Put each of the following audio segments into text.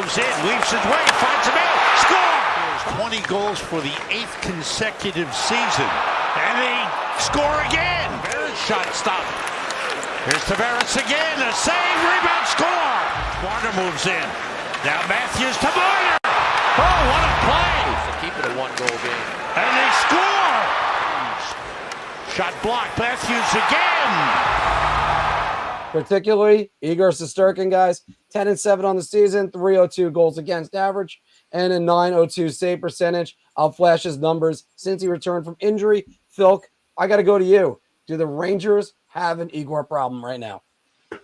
Moves in, weaves his way, finds him out, score! 20 goals for the 8th consecutive season. And they score again. Shot stopped. Here's Tavares again, a save, rebound, score! Warner moves in. Now Matthews to Warner! Oh, what a play! To keep it a one-goal game. And they score! Shot blocked, Matthews again! Particularly, Igor Shesterkin, guys, 10-7 on the season, 302 goals against average, and a 902 save percentage. I'll flash his numbers since he returned from injury. Filk, I got to go to you. Do the Rangers have an Igor problem right now?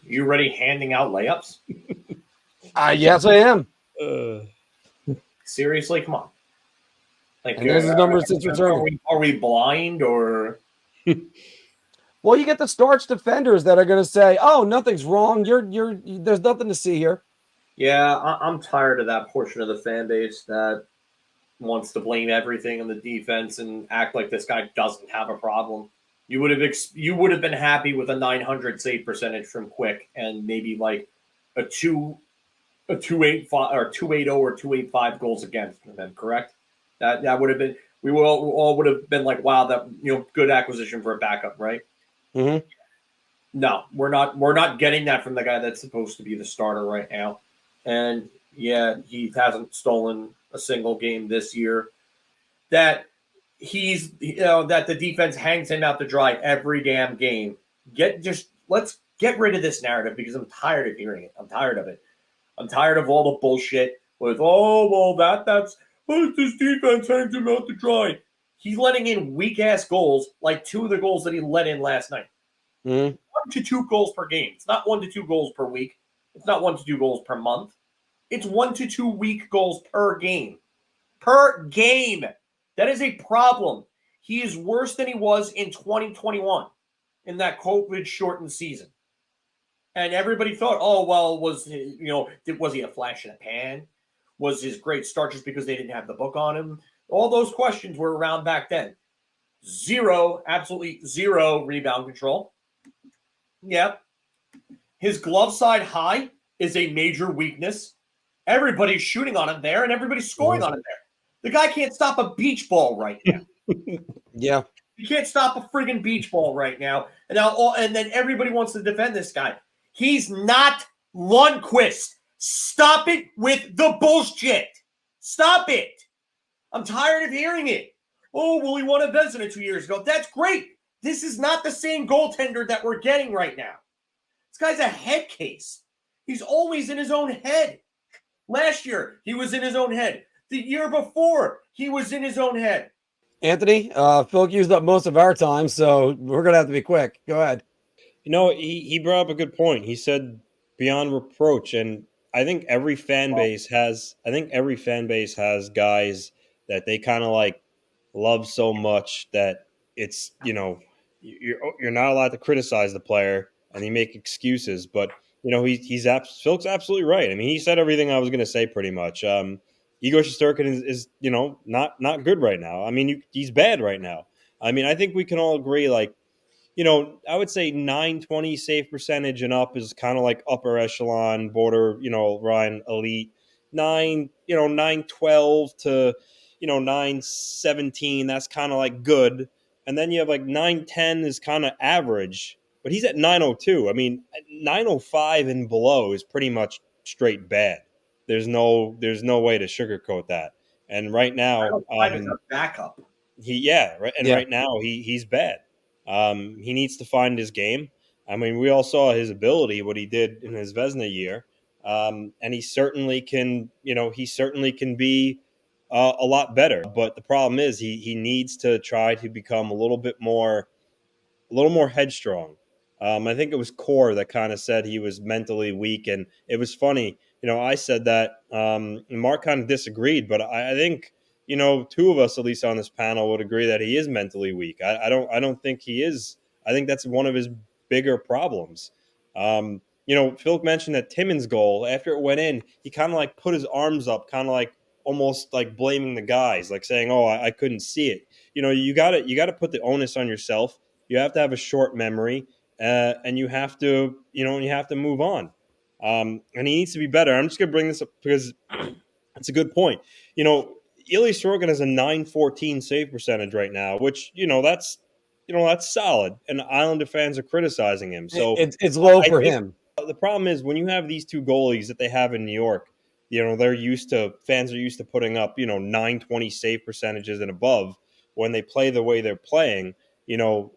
You already handing out layups? Yes, I am. Seriously, come on. Like, and there's his numbers since returning. Are we blind or? Well, you get the starch defenders that are going to say, "Oh, nothing's wrong. There's nothing to see here." Yeah, I'm tired of that portion of the fan base that wants to blame everything on the defense and act like this guy doesn't have a problem. You would have been happy with a 900 save percentage from Quick and maybe like a 285 or 280 or 285 goals against them, correct? That would have been, we all would have been like, wow, that, good acquisition for a backup, right? Mm-hmm. No, we're not getting that from the guy that's supposed to be the starter right now. And yeah, he hasn't stolen a single game this year. That that the defense hangs him out to dry every damn game. Let's get rid of this narrative because I'm tired of hearing it. I'm tired of it. I'm tired of all the bullshit with, that's this defense hangs him out to dry. He's letting in weak-ass goals, like 2 of the goals that he let in last night. Mm-hmm. 1 to 2 goals per game. It's not 1 to 2 goals per week. It's not 1 to 2 goals per month. It's 1 to 2 weak goals per game. Per game. That is a problem. He is worse than he was in 2021 in that COVID-shortened season. And everybody thought, was he a flash in a pan? Was his great start just because they didn't have the book on him? All those questions were around back then. Absolutely zero rebound control. Yep. His glove side high is a major weakness. Everybody's shooting on him there, and everybody's scoring on him there. The guy can't stop a beach ball right now. Yeah. He can't stop a friggin' beach ball right now. And then everybody wants to defend this guy. He's not Lundqvist. Stop it with the bullshit. Stop it. I'm tired of hearing it. Oh, well, he won a Vezina 2 years ago. That's great. This is not the same goaltender that we're getting right now. This guy's a head case. He's always in his own head. Last year, he was in his own head. The year before, he was in his own head. Anthony, Phil used up most of our time, so we're going to have to be quick. Go ahead. He brought up a good point. He said beyond reproach, and I think every fan base has guys that they kind of like love so much that it's, you're not allowed to criticize the player and they make excuses, but Phil's absolutely right. I mean, he said everything I was going to say pretty much. Igor Shesterkin is not good right now. I mean, he's bad right now. I mean, I think we can all agree, like, I would say 920 save percentage and up is kind of like upper echelon, border, Ryan elite. 912 to, 917, that's kind of like good. And then you have like 910 is kind of average, but he's at 902. I mean, 905 and below is pretty much straight bad. There's no way to sugarcoat that. And right now, a backup. Right now he's bad. He needs to find his game. I mean, we all saw his ability, what he did in his Vezina year, and he certainly can. He certainly can be a lot better. But the problem is, he needs to try to become a little more headstrong. I think it was Core that kind of said he was mentally weak, and it was funny. I said that. Marc kind of disagreed, but I think. 2 of us, at least on this panel, would agree that he is mentally weak. I don't think he is. I think that's one of his bigger problems. Filk mentioned that Timmins' goal, after it went in, he kind of like put his arms up, kind of like almost like blaming the guys, like saying, "Oh, I couldn't see it." You got to put the onus on yourself. You have to have a short memory, and you have to move on. and he needs to be better. I'm just going to bring this up because it's a good point. Ilya Sorokin has a .914 save percentage right now, which that's solid, and Islander fans are criticizing him. So it's low I for think him. the problem is when you have these two goalies that they have in New York, fans are used to putting up, 920 save percentages and above. When they play the way they're playing, the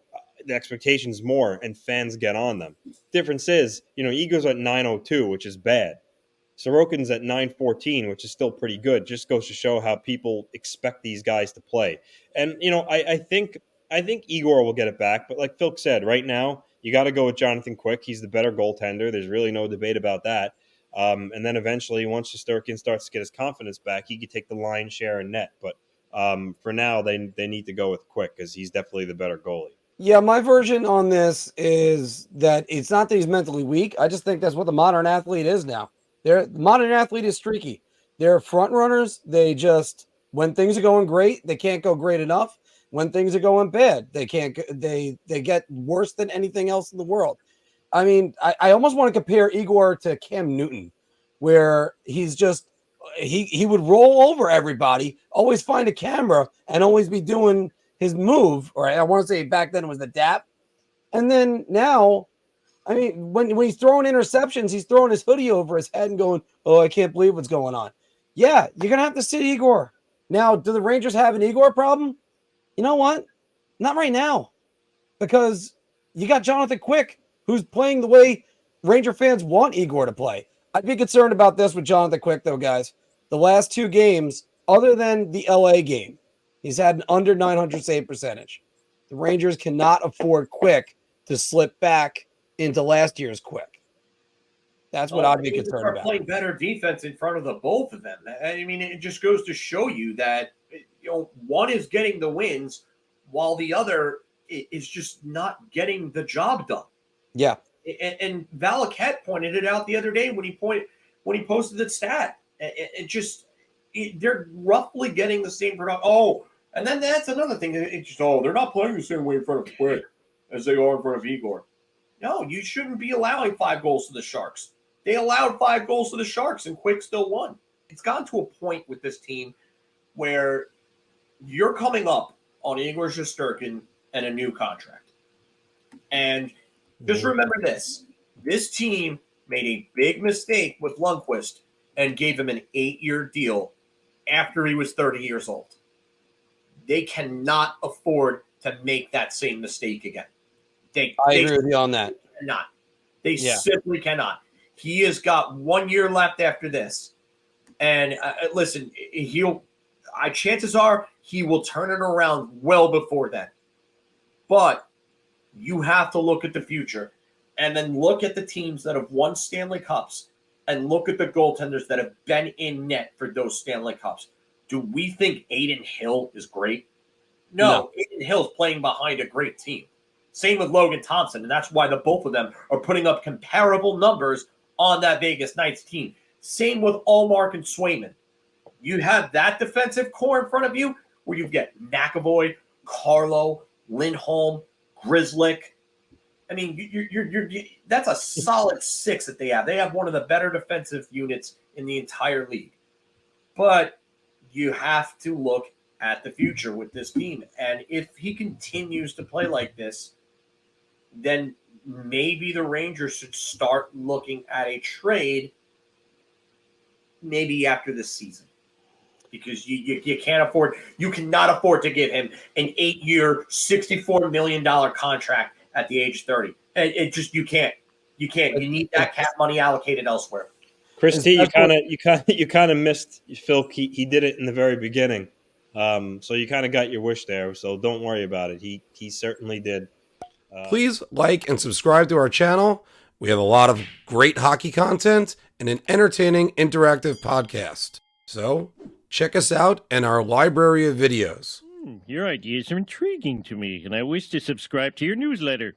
expectation's more and fans get on them. Difference is, Igor's at 902, which is bad. Sorokin's at 914, which is still pretty good. Just goes to show how people expect these guys to play. And, I think Igor will get it back. But like Filk said, right now, you got to go with Jonathan Quick. He's the better goaltender. There's really no debate about that. And then eventually, once Shesterkin starts to get his confidence back, he could take the lion's share in net. But for now, they need to go with Quick because he's definitely the better goalie. Yeah, my version on this is that it's not that he's mentally weak. I just think that's what the modern athlete is now. The modern athlete is streaky. They're front runners. They just, when things are going great, they can't go great enough. When things are going bad, they can't. They get worse than anything else in the world. I mean, I almost want to compare Igor to Cam Newton, where he's just he would roll over everybody, always find a camera, and always be doing his move. Or I want to say back then it was the dap, and then now, I mean, when he's throwing interceptions, he's throwing his hoodie over his head and going, "Oh, I can't believe what's going on." Yeah, you're gonna have to sit Igor. Now, do the Rangers have an Igor problem? You know what? Not right now, because you got Jonathan Quick, who's playing the way Ranger fans want Igor to play. I'd be concerned about this with Jonathan Quick, though, guys. The last two games, other than the LA game, he's had an under 900 save percentage. The Rangers cannot afford Quick to slip back into last year's Quick. That's what I'd be concerned about. Playing better defense in front of the both of them. I mean, it just goes to show you that one is getting the wins while the other is just not getting the job done. Yeah. And Valaket pointed it out the other day when he posted the stat. They're roughly getting the same production. Oh, and then that's another thing. It's just, they're not playing the same way in front of Quick as they are in front of Igor. No, you shouldn't be allowing 5 goals to the Sharks. They allowed 5 goals to the Sharks, and Quick still won. It's gotten to a point with this team where you're coming up on Igor Shesterkin and a new contract. And just remember this. This team made a big mistake with Lundqvist and gave him an 8-year deal after he was 30 years old. They cannot afford to make that same mistake again. I agree with you on that. They simply cannot. He has got 1 year left after this. And listen, chances are he will turn it around well before then. But you have to look at the future and then look at the teams that have won Stanley Cups and look at the goaltenders that have been in net for those Stanley Cups. Do we think Adin Hill is great? No. Adin Hill's playing behind a great team. Same with Logan Thompson, and that's why the both of them are putting up comparable numbers on that Vegas Knights team. Same with Allmark and Swayman. You have that defensive core in front of you where you get McAvoy, Carlo, Lindholm, Grzelcyk. I mean, that's a solid 6 that they have. They have one of the better defensive units in the entire league. But you have to look at the future with this team. And if he continues to play like this, then maybe the Rangers should start looking at a trade maybe after this season. Because you cannot afford to give him an 8-year, $64 million contract at the age of 30. You can't. You need that cap money allocated elsewhere. Chris T, you kind of missed Phil. He did it in the very beginning, so you kind of got your wish there. So don't worry about it. He certainly did. Please like and subscribe to our channel. We have a lot of great hockey content and an entertaining interactive podcast. So check us out and our library of videos. Your ideas are intriguing to me, and I wish to subscribe to your newsletter.